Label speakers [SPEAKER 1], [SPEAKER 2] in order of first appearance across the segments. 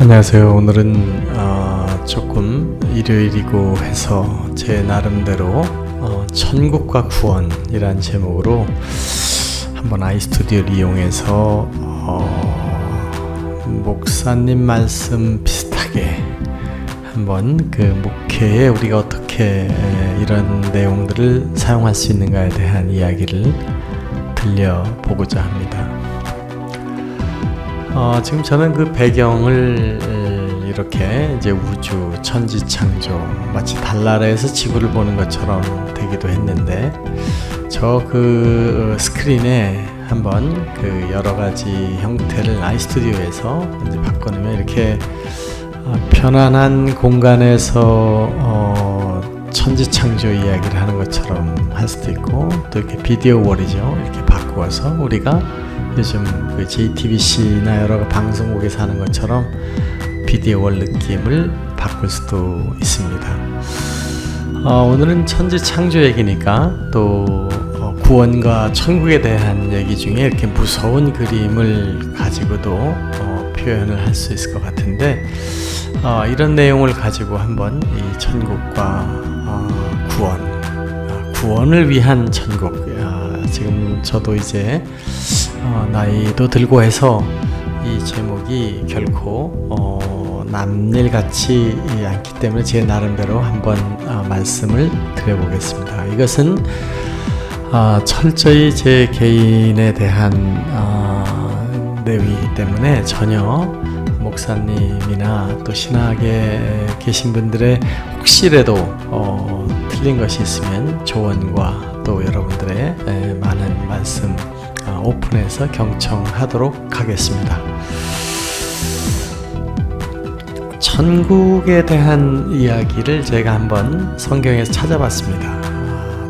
[SPEAKER 1] 안녕하세요. 오늘은 조금 일요일이고 해서 제 나름대로 천국과 구원이란 제목으로 한번 아이스튜디오를 이용해서 목사님 말씀 비슷하게 한번 그 목회에 우리가 어떻게 이런 내용들을 사용할 수 있는가에 대한 이야기를 들려보고자 합니다. 지금 저는 그 배경을 이렇게 이제 우주, 천지 창조, 마치 달나라에서 지구를 보는 것처럼 되기도 했는데, 저 그 스크린에 한번 그 여러 가지 형태를 아이스튜디오에서 이제 바꿔놓으면 이렇게 편안한 공간에서 천지 창조 이야기를 하는 것처럼 할 수도 있고, 또 이렇게 비디오 월이죠. 이렇게 바꾸어서 우리가 요즘 그 JTBC나 여러 방송국에서 하는 것처럼 비디오 월 느낌을 바꿀 수도 있습니다. 오늘은 천지 창조 얘기니까 또 구원과 천국에 대한 얘기 중에 이렇게 무서운 그림을 가지고도 표현을 할 수 있을 것 같은데, 이런 내용을 가지고 한번 이 천국과 구원을 위한 천국, 지금 저도 이제 나이도 들고 해서 이 제목이 결코 남일 같지 않기 때문에 제 나름대로 한번 말씀을 드려보겠습니다. 이것은 철저히 제 개인에 대한 내용이기 때문에 전혀 목사님이나 또 신학에 계신 분들의 혹시라도 틀린 것이 있으면 조언과 또 여러분들의 많은 말씀 오픈해서 경청하도록 하겠습니다. 천국에 대한 이야기를 제가 한번 성경에서 찾아봤습니다.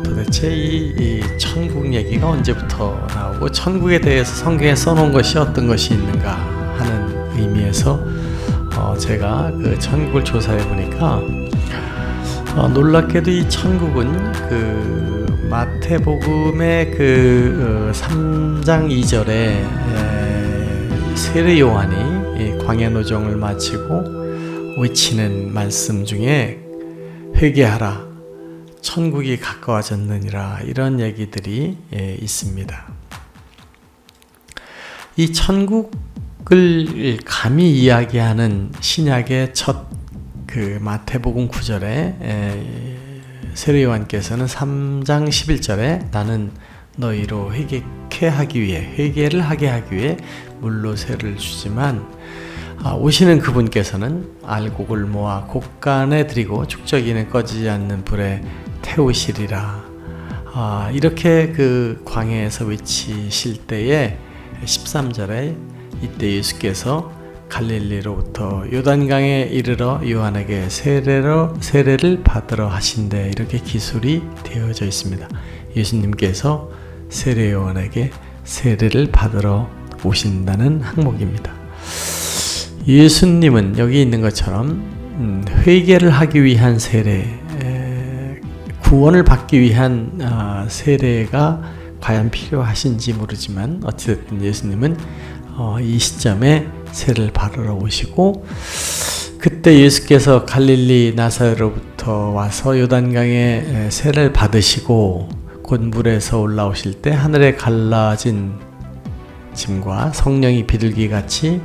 [SPEAKER 1] 도대체 이 천국 얘기가 언제부터 나오고 천국에 대해서 성경에 써놓은 것이 어떤 것이 있는가 하는 의미에서 제가 그 천국을 조사해 보니까 놀랍게도 이 천국은 그 마태복음의 그 3장 2절에 세례 요한이 광야 노정을 마치고 외치는 말씀 중에 회개하라, 천국이 가까워졌느니라, 이런 얘기들이 있습니다. 이 천국을 감히 이야기하는 신약의 첫 그 마태복음 9절에 세례 요한께서는 3장 11절에 나는 너희로 회개케 하기 위해, 회개를 하게 하기 위해 물로 세를 주지만 오시는 그분께서는 알곡을 모아 곡간에 들이고 축적이는 꺼지지 않는 불에 태우시리라. 이렇게 그 광야에서 외치실 때에 13절에 이때 예수께서 갈릴리로부터 요단강에 이르러 요한에게 세례를 받으러 하신대, 이렇게 기술이 되어져 있습니다. 예수님께서 세례 요한에게 세례를 받으러 오신다는 항목입니다. 예수님은 여기 있는 것처럼 회개를 하기 위한 세례, 구원을 받기 위한 세례가 과연 필요하신지 모르지만 어찌됐든 예수님은 이 시점에 세례를 받으러 오시고, 그때 예수께서 갈릴리 나사렛로부터 와서 요단강에 세례를 받으시고 곧 물에서 올라오실 때 하늘에 갈라진 짐과 성령이 비둘기같이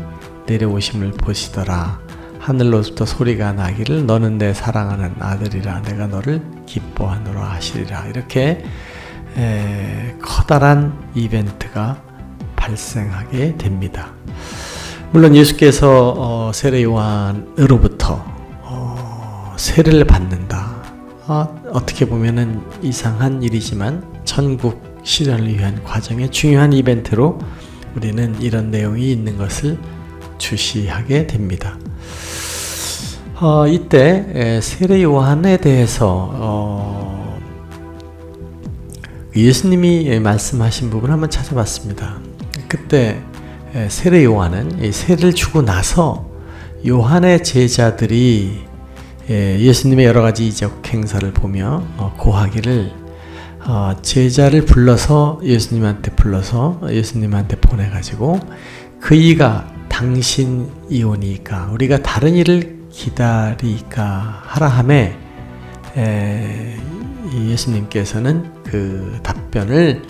[SPEAKER 1] 내려오심을 보시더라. 하늘로부터 소리가 나기를 너는 내 사랑하는 아들이라, 내가 너를 기뻐하노라 하시리라. 이렇게 커다란 이벤트가 발생하게 됩니다. 물론 예수께서 세례 요한으로부터 세례를 받는다. 어떻게 보면은 이상한 일이지만 천국 실현을 위한 과정의 중요한 이벤트로 우리는 이런 내용이 있는 것을 주시하게 됩니다. 이때 세례 요한에 대해서 예수님이 말씀하신 부분을 한번 찾아봤습니다. 그때 세례 요한은 세례를 주고 나서 요한의 제자들이 예수님의 여러 가지 이적 행사를 보며 고하기를 제자를 불러서 예수님한테 보내가지고 그이가 당신이오니까 우리가 다른 일을 기다리까 하라 하매 예수님께서는 그 답변을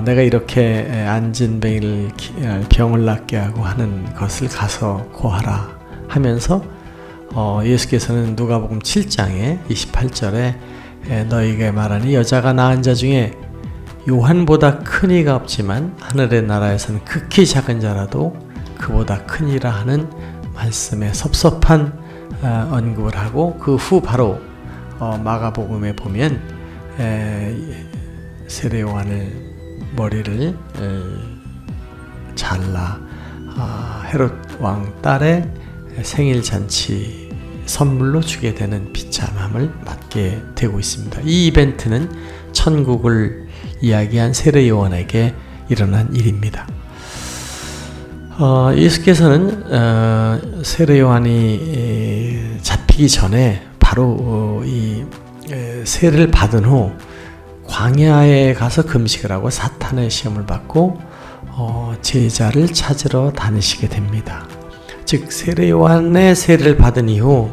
[SPEAKER 1] 내가 이렇게 안진뱅이를 병을 낫게 하고 하는 것을 가서 고하라 하면서 예수께서는 누가복음 7장에 28절에 너희에게 말하니 여자가 낳은 자 중에 요한보다 큰 이가 없지만 하늘의 나라에서는 극히 작은 자라도 그보다 큰 이라 하는 말씀에 섭섭한 언급을 하고 그 후 바로 마가복음에 보면 세례 요한을 머리를 잘라 헤롯 왕 딸의 생일 잔치 선물로 주게 되는 비참함을 맞게 되고 있습니다. 이 이벤트는 천국을 이야기한 세례 요한에게 일어난 일입니다. 예수께서는 세례 요한이 잡히기 전에 바로 이 세례를 받은 후 광야에 가서 금식을 하고 사탄의 시험을 받고 제자를 찾으러 다니시게 됩니다. 즉 세례 요한의 세례를 받은 이후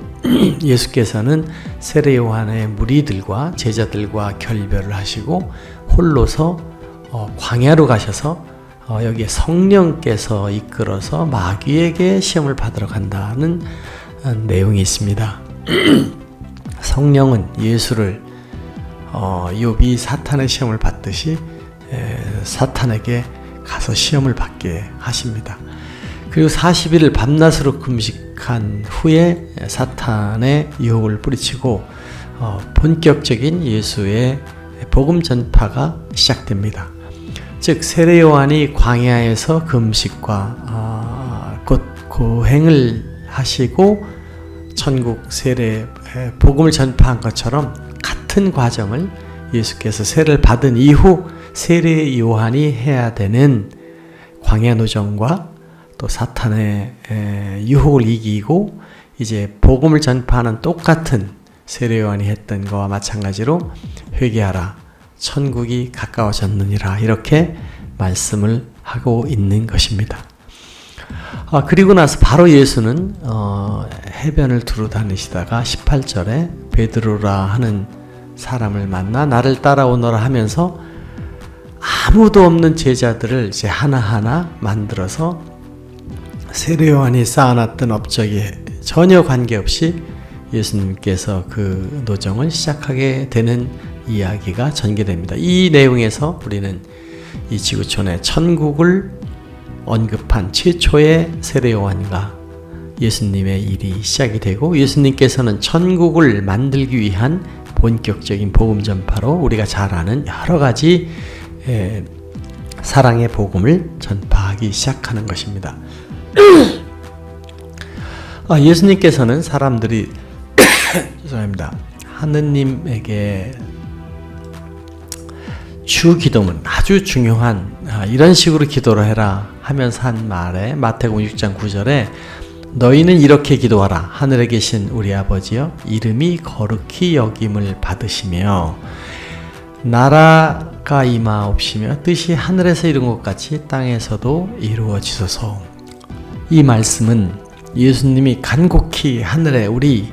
[SPEAKER 1] 예수께서는 세례 요한의 무리들과 제자들과 결별을 하시고 홀로서 광야로 가셔서 여기에 성령께서 이끌어서 마귀에게 시험을 받으러 간다는 내용이 있습니다. 성령은 예수를 욥이 사탄의 시험을 받듯이 사탄에게 가서 시험을 받게 하십니다. 그리고 40일을 밤낮으로 금식한 후에 사탄의 유혹을 뿌리치고 본격적인 예수의 복음 전파가 시작됩니다. 즉 세례 요한이 광야에서 금식과 곧 고행을 하시고 천국 세례 복음을 전파한 것처럼 같은 과정을 예수께서 세례를 받은 이후 세례 요한이 해야 되는 광야 노정과 또 사탄의 유혹을 이기고 이제 복음을 전파하는 똑같은 세례 요한이 했던 것과 마찬가지로 회개하라 천국이 가까워졌느니라 이렇게 말씀을 하고 있는 것입니다. 그리고 나서 바로 예수는 해변을 두루 다니시다가 18절에 베드로라 하는 사람을 만나 나를 따라오너라 하면서 아무도 없는 제자들을 이제 하나하나 만들어서 세례 요한이 쌓아놨던 업적에 전혀 관계없이 예수님께서 그 노정을 시작하게 되는 이야기가 전개됩니다. 이 내용에서 우리는 이 지구촌의 천국을 언급한 최초의 세례 요한과 예수님의 일이 시작이 되고 예수님께서는 천국을 만들기 위한 본격적인 복음 전파로 우리가 잘 아는 여러 가지 사랑의 복음을 전파하기 시작하는 것입니다. 예수님께서는 사람들이 죄송합니다. 하느님에게 주 기도문 아주 중요한 이런 식으로 기도를 해라 하면서 한 말에 마태복음 6장 9절에 너희는 이렇게 기도하라 하늘에 계신 우리 아버지여 이름이 거룩히 여김을 받으시며 나라가 임하옵시며 뜻이 하늘에서 이룬 것 같이 땅에서도 이루어지소서. 이 말씀은 예수님이 간곡히 하늘에 우리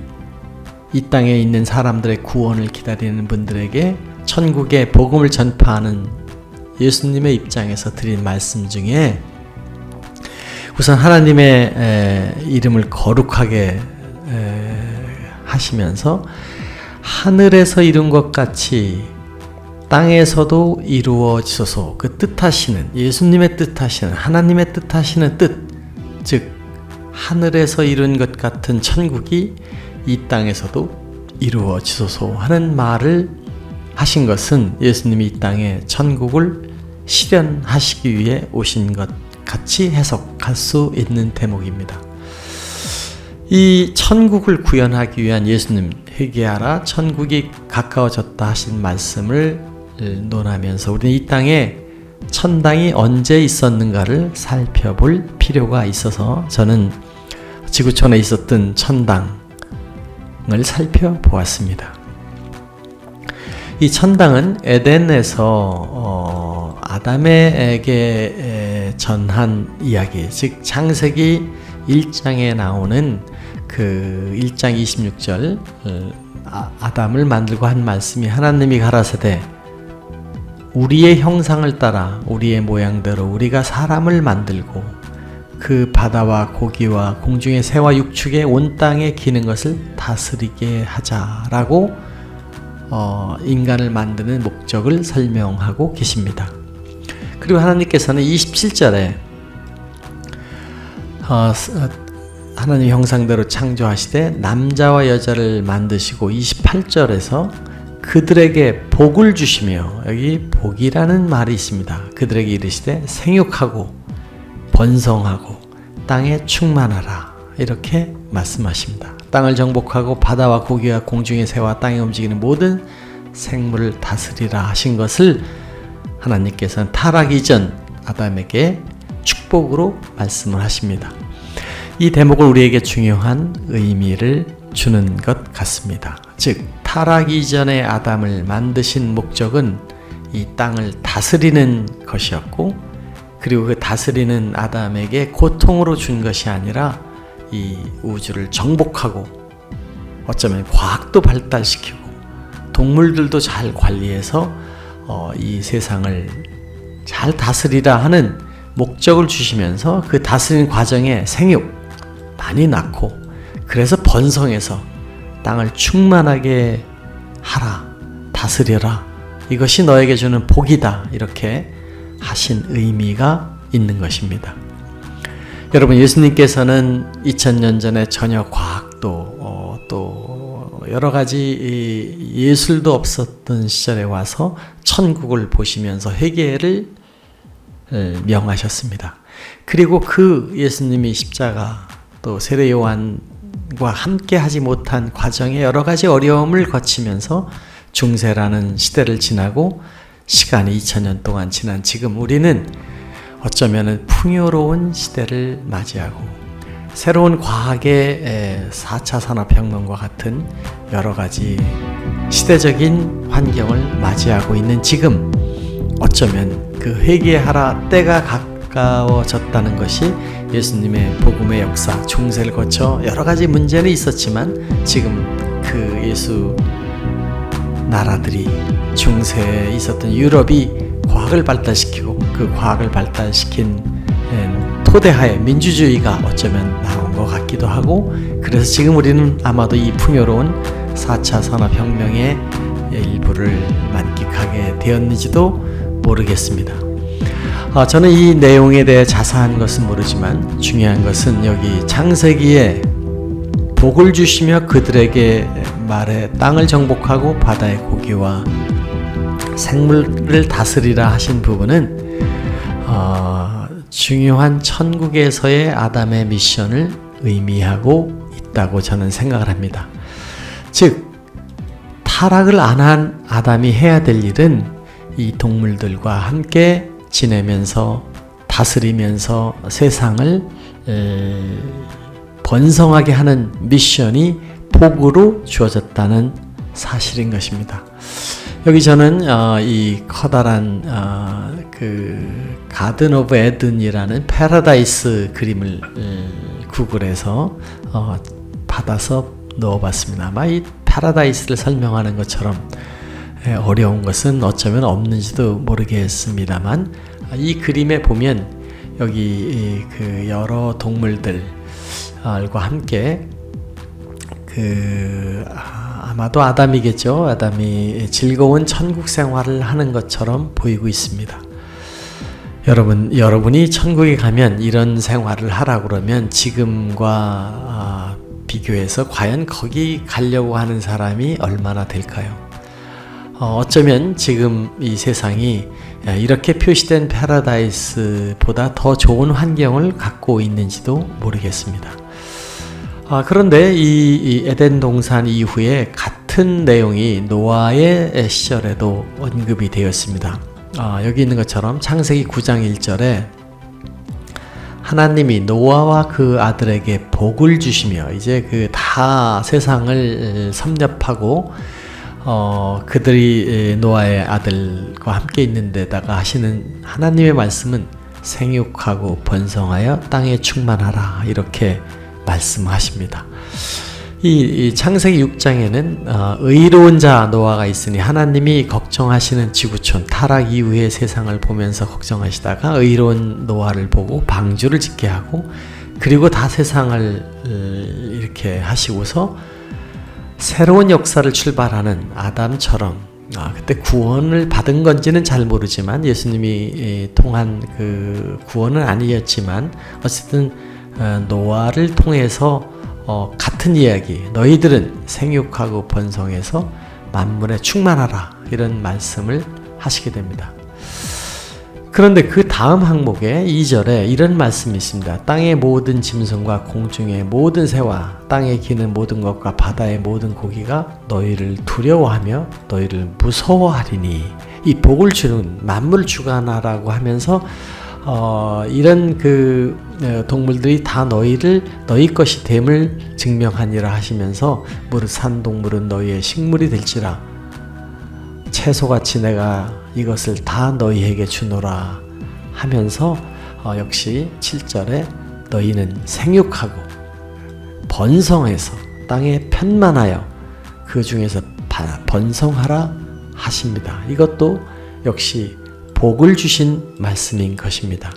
[SPEAKER 1] 이 땅에 있는 사람들의 구원을 기다리는 분들에게 천국의 복음을 전파하는 예수님의 입장에서 드린 말씀 중에 우선 하나님의 이름을 거룩하게 하시면서 하늘에서 이룬 것 같이 땅에서도 이루어지소서. 그 뜻하시는 예수님의 뜻하시는 하나님의 뜻하시는 뜻, 즉 하늘에서 이룬 것 같은 천국이 이 땅에서도 이루어지소서 하는 말을 하신 것은 예수님이 이 땅에 천국을 실현하시기 위해 오신 것 같이 해석할 수 있는 대목입니다. 이 천국을 구현하기 위한 예수님 회개하라 천국이 가까워졌다 하신 말씀을 논하면서 우리는 이 땅에 천당이 언제 있었는가를 살펴볼 필요가 있어서 저는 지구촌에 있었던 천당을 살펴보았습니다. 이 천당은 에덴에서 아담에게 전한 이야기, 즉 창세기 1장에 나오는 그 1장 26절 아담을 만들고 한 말씀이 하나님이 가라사대 우리의 형상을 따라 우리의 모양대로 우리가 사람을 만들고 그 바다와 고기와 공중의 새와 육축에 온 땅에 기는 것을 다스리게 하자라고 인간을 만드는 목적을 설명하고 계십니다. 그리고 하나님께서는 27절에 하나님 형상대로 창조하시되 남자와 여자를 만드시고 28절에서 그들에게 복을 주시며, 여기 복이라는 말이 있습니다. 그들에게 이르시되 생육하고 번성하고 땅에 충만하라 이렇게 말씀하십니다. 땅을 정복하고 바다와 고기와 공중의 새와 땅에 움직이는 모든 생물을 다스리라 하신 것을 하나님께서는 타락 이전 아담에게 축복으로 말씀을 하십니다. 이 대목을 우리에게 중요한 의미를 주는 것 같습니다. 즉 타락 이전의 아담을 만드신 목적은 이 땅을 다스리는 것이었고, 그리고 그 다스리는 아담에게 고통으로 준 것이 아니라 이 우주를 정복하고 어쩌면 과학도 발달시키고 동물들도 잘 관리해서 이 세상을 잘 다스리라 하는 목적을 주시면서 그 다스리는 과정에 생육 많이 낳고 그래서 번성해서 땅을 충만하게 하라, 다스려라, 이것이 너에게 주는 복이다 이렇게 하신 의미가 있는 것입니다. 여러분, 예수님께서는 2000년 전에 전혀 과학도 또 여러 가지 예술도 없었던 시절에 와서 천국을 보시면서 회개를 명하셨습니다. 그리고 그 예수님이 십자가 또 세례 요한과 함께 하지 못한 과정에 여러 가지 어려움을 거치면서 중세라는 시대를 지나고 시간이 2000년 동안 지난 지금 우리는 어쩌면 풍요로운 시대를 맞이하고 새로운 과학의 4차 산업혁명과 같은 여러 가지 시대적인 환경을 맞이하고 있는 지금 어쩌면 그 회개하라 때가 가까워졌다는 것이 예수님의 복음의 역사, 중세를 거쳐 여러 가지 문제는 있었지만 지금 그 예수 나라들이 중세에 있었던 유럽이 과학을 발달시키고 그 과학을 발달시킨 토대하에 민주주의가 어쩌면 나온 것 같기도 하고, 그래서 지금 우리는 아마도 이 풍요로운 4차 산업혁명의 일부를 만끽하게 되었는지도 모르겠습니다. 저는 이 내용에 대해 자세한 것은 모르지만 중요한 것은 여기 창세기에 복을 주시며 그들에게 말해 땅을 정복하고 바다의 고기와 생물을 다스리라 하신 부분은 중요한 천국에서의 아담의 미션을 의미하고 있다고 저는 생각을 합니다. 즉 타락을 안 한 아담이 해야 될 일은 이 동물들과 함께 지내면서 다스리면서 세상을 번성하게 하는 미션이 복으로 주어졌다는 사실인 것입니다. 여기 저는 이 커다란 그 가든 오브 에든이라는 패러다이스 그림을 구글에서 받아서 넣어봤습니다. 아마 이 패러다이스를 설명하는 것처럼 어려운 것은 어쩌면 없는지도 모르겠습니다만, 이 그림에 보면 여기 그 여러 동물들과 함께 아마도 아담이겠죠. 아담이 즐거운 천국 생활을 하는 것처럼 보이고 있습니다. 여러분이 천국에 가면 이런 생활을 하라고 그러면 지금과 비교해서 과연 거기 가려고 하는 사람이 얼마나 될까요? 어쩌면 지금 이 세상이 이렇게 표시된 패러다이스보다 더 좋은 환경을 갖고 있는지도 모르겠습니다. 그런데 이 에덴 동산 이후에 같은 내용이 노아의 시절에도 언급이 되었습니다. 여기 있는 것처럼 창세기 9장 1절에 하나님이 노아와 그 아들에게 복을 주시며, 이제 그 다 세상을 섭렵하고 그들이 노아의 아들과 함께 있는 데다가 하시는 하나님의 말씀은 생육하고 번성하여 땅에 충만하라 이렇게 말씀하십니다. 이 창세기 6장에는 의로운 자 노아가 있으니 하나님이 걱정하시는 지구촌 타락 이후의 세상을 보면서 걱정하시다가 의로운 노아를 보고 방주를 짓게 하고 그리고 다 세상을 이렇게 하시고서 새로운 역사를 출발하는 아담처럼 그때 구원을 받은 건지는 잘 모르지만 예수님이 통한 그 구원은 아니었지만 어쨌든 노아를 통해서 같은 이야기 너희들은 생육하고 번성해서 만물에 충만하라 이런 말씀을 하시게 됩니다. 그런데 그 다음 항목에 2절에 이런 말씀이 있습니다. 땅의 모든 짐승과 공중의 모든 새와 땅에 기는 모든 것과 바다의 모든 고기가 너희를 두려워하며 너희를 무서워하리니 이 복을 주는 만물 주관하라고 하면서 이런 그 동물들이 다 너희 것이 됨을 증명하니라 하시면서 무릇 산 동물은 너희의 식물이 될지라 채소같이 내가 이것을 다 너희에게 주노라 하면서 역시 7절에 너희는 생육하고 번성해서 땅에 편만하여 그 중에서 번성하라 하십니다. 이것도 역시 복을 주신 말씀인 것입니다.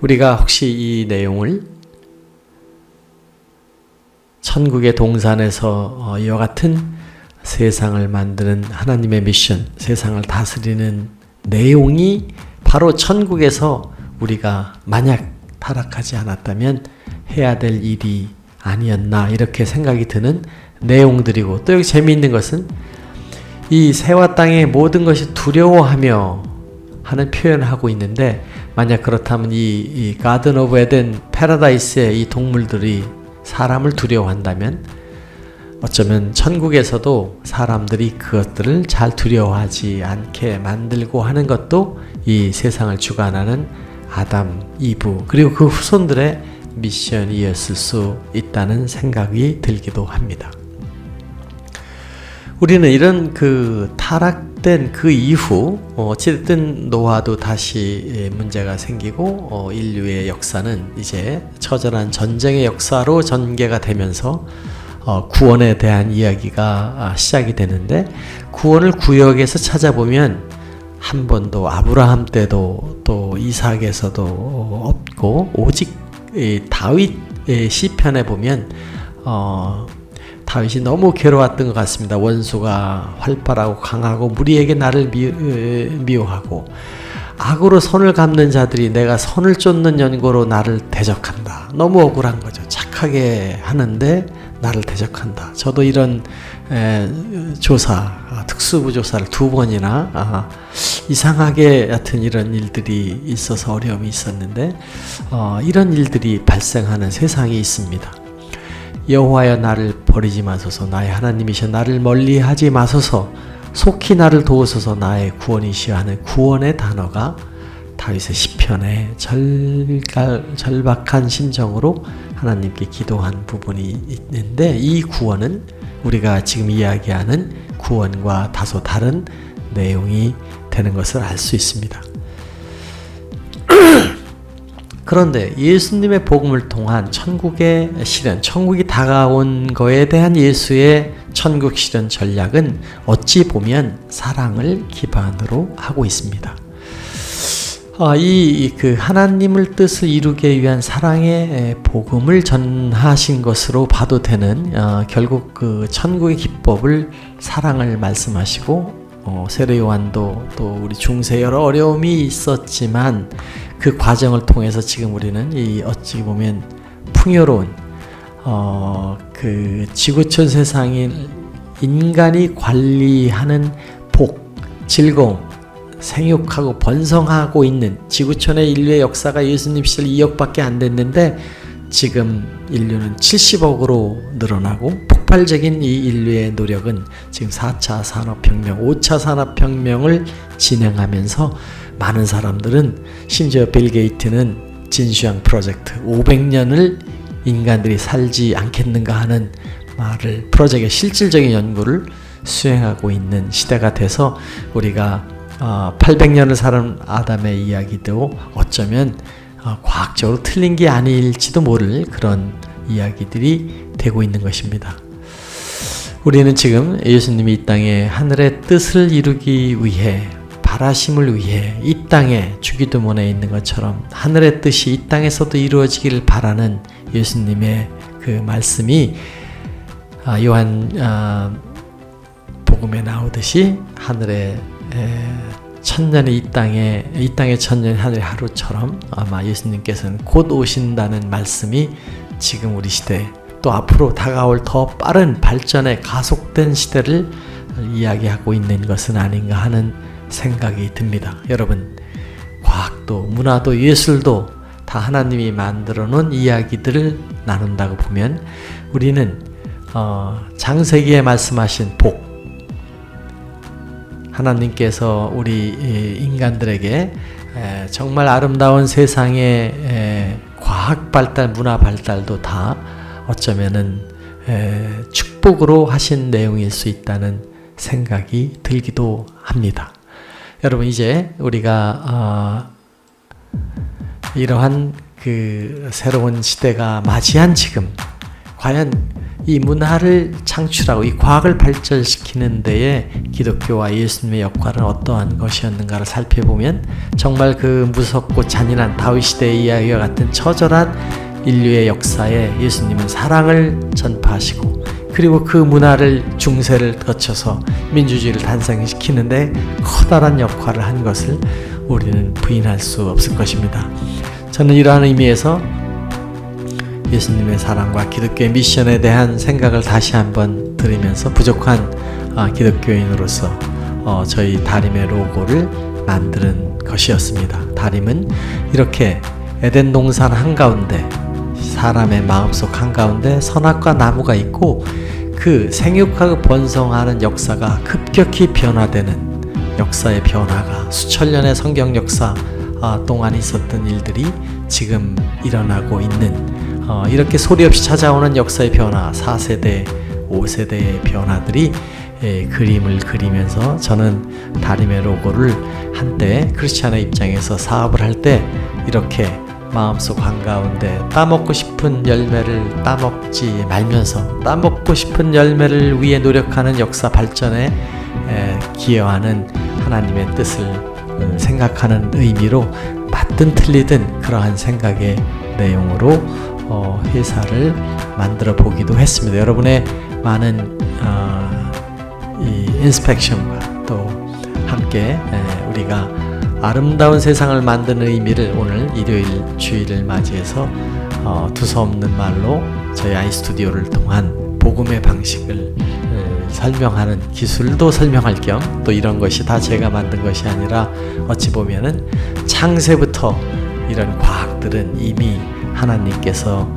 [SPEAKER 1] 우리가 혹시 이 내용을 천국의 동산에서 이와 같은 세상을 만드는 하나님의 미션, 세상을 다스리는 내용이 바로 천국에서 우리가 만약 타락하지 않았다면 해야 될 일이 아니었나 이렇게 생각이 드는 내용들이고 또 여기 재미있는 것은 이 새와 땅의 모든 것이 두려워하며 하는 표현을 하고 있는데 만약 그렇다면 이 가든 오브 에덴 패러다이스의 이 동물들이 사람을 두려워한다면 어쩌면 천국에서도 사람들이 그것들을 잘 두려워하지 않게 만들고 하는 것도 이 세상을 주관하는 아담, 이브 그리고 그 후손들의 미션이었을 수 있다는 생각이 들기도 합니다. 우리는 이런 그 타락된 그 이후 어찌됐든 노아도 다시 문제가 생기고 인류의 역사는 이제 처절한 전쟁의 역사로 전개가 되면서 구원에 대한 이야기가 시작이 되는데 구원을 구역에서 찾아보면 한 번도 아브라함 때도 또 이삭에서도 없고 오직 다윗의 시편에 보면 다윗이 너무 괴로웠던 것 같습니다. 원수가 활발하고 강하고 무리에게 나를 미워하고 악으로 선을 갚는 자들이 내가 선을 쫓는 연고로 나를 대적한다. 너무 억울한 거죠. 착하게 하는데 나를 대적한다. 저도 이런 특수부 조사를 2번이나 이상하게 같은 이런 일들이 있어서 어려움이 있었는데 이런 일들이 발생하는 세상이 있습니다. 여호와여 나를 버리지 마소서 나의 하나님이셔 나를 멀리하지 마소서 속히 나를 도우소서 나의 구원이시여 하는 구원의 단어가 다윗의 시편에 절박한 심정으로 하나님께 기도한 부분이 있는데 이 구원은 우리가 지금 이야기하는 구원과 다소 다른 내용이 되는 것을 알 수 있습니다. 그런데 예수님의 복음을 통한 천국의 실현, 천국이 다가온 거에 대한 예수의 천국 실현 전략은 어찌 보면 사랑을 기반으로 하고 있습니다. 그 하나님을 뜻을 이루기 위한 사랑의 복음을 전하신 것으로 봐도 되는 결국 그 천국의 기법을 사랑을 말씀하시고 세례 요한도 또 우리 중세 여러 어려움이 있었지만 그 과정을 통해서 지금 우리는 이 어찌 보면 풍요로운 그 지구촌 세상을 인간이 관리하는 복, 즐거움, 생육하고 번성하고 있는 지구촌의 인류의 역사가 예수님 시절 2억밖에 안 됐는데 지금 인류는 70억으로 늘어나고 폭발적인 이 인류의 노력은 지금 4차 산업혁명, 5차 산업혁명을 진행하면서 많은 사람들은 심지어 빌 게이트는 진슈양 프로젝트 500년을 인간들이 살지 않겠는가 하는 프로젝트의 실질적인 연구를 수행하고 있는 시대가 돼서 우리가 800년을 살은 아담의 이야기도 어쩌면 과학적으로 틀린 게 아닐지도 모를 그런 이야기들이 되고 있는 것입니다. 우리는 지금 예수님이 이 땅에 하늘의 뜻을 이루기 위해 바라심을 위해 이 땅에 주기도문에 있는 것처럼 하늘의 뜻이 이 땅에서도 이루어지기를 바라는 예수님의 그 말씀이 요한 복음에 나오듯이 하늘의 천년이 이 땅의 천년이 하늘의 하루처럼 아마 예수님께서는 곧 오신다는 말씀이 지금 우리 시대 또 앞으로 다가올 더 빠른 발전에 가속된 시대를 이야기하고 있는 것은 아닌가 하는 생각이 듭니다. 여러분, 과학도 문화도 예술도 다 하나님이 만들어 놓은 이야기들을 나눈다고 보면 우리는 창세기에 말씀하신 복, 하나님께서 우리 인간들에게 정말 아름다운 세상의 과학 발달, 문화 발달도 다 어쩌면은 축복으로 하신 내용일 수 있다는 생각이 들기도 합니다. 여러분, 이제 우리가 이러한 그 새로운 시대가 맞이한 지금 과연 이 문화를 창출하고 이 과학을 발전시키는 데에 기독교와 예수님의 역할은 어떠한 것이었는가를 살펴보면 정말 그 무섭고 잔인한 다윗 시대의 이야기와 같은 처절한 인류의 역사에 예수님은 사랑을 전파하시고 그리고 그 문화를 중세를 거쳐서 민주주의를 탄생시키는데 커다란 역할을 한 것을 우리는 부인할 수 없을 것입니다. 저는 이러한 의미에서 예수님의 사랑과 기독교의 미션에 대한 생각을 다시 한번 드리면서 부족한 기독교인으로서 저희 다림의 로고를 만드는 것이었습니다. 다림은 이렇게 에덴 동산 한가운데 사람의 마음속 한가운데 선악과 나무가 있고 그 생육하고 번성하는 역사가 급격히 변화되는 역사의 변화가 수천 년의 성경 역사 동안 있었던 일들이 지금 일어나고 있는 이렇게 소리 없이 찾아오는 역사의 변화 4세대, 5세대의 변화들이 그림을 그리면서 저는 다림의 로고를 한때 크리스찬의 입장에서 사업을 할 때 이렇게 마음속 한가운데 따먹고 싶은 열매를 따먹지 말면서 따먹고 싶은 열매를 위해 노력하는 역사 발전에 기여하는 하나님의 뜻을 생각하는 의미로 맞든 틀리든 그러한 생각의 내용으로 회사를 만들어 보기도 했습니다. 여러분의 많은 이 인스펙션과 또 함께 우리가 아름다운 세상을 만드는 의미를 오늘 일요일 주일을 맞이해서 두서없는 말로 저희 아이스튜디오를 통한 복음의 방식을 설명하는 기술도 설명할 겸 또 이런 것이 다 제가 만든 것이 아니라 어찌 보면은 창세부터 이런 과학들은 이미 하나님께서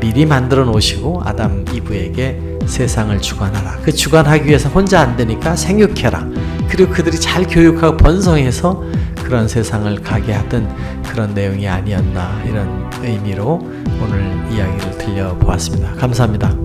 [SPEAKER 1] 미리 만들어 놓으시고 아담 이브에게 세상을 주관하라. 그 주관하기 위해서 혼자 안 되니까 생육해라. 그리고 그들이 잘 교육하고 번성해서 그런 세상을 가게 하던 그런 내용이 아니었나 이런 의미로 오늘 이야기를 들려보았습니다. 감사합니다.